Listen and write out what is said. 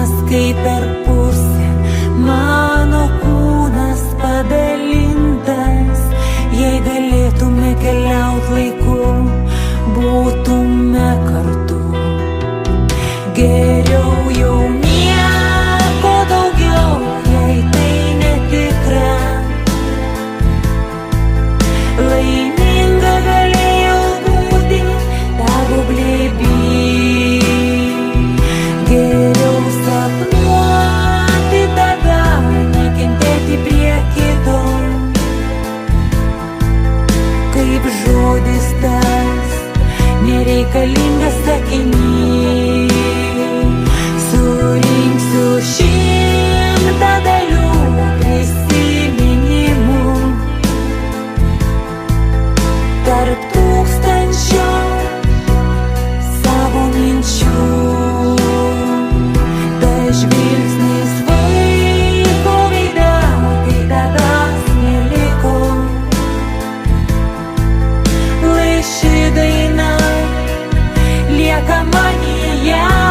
gyvenimas kaip per pusę, mano kūnas padalintas. Jei galėtume keliaut laiku, būtume kartu. Geriau jau nieko daugiau, jei tai netikra. Laiminga galėjau būti tavo glėby. Geriau sapnuoti tave, nekentėti prie kito. Kaip žodis tas, nereikalingas sakinys. Surinksiu 100 dalių prisiminimų tarp 1000 savo minčių. Tas žvilgsnis vaiko veide, kai tavęs neliko. Lai ši daina lieka manyje.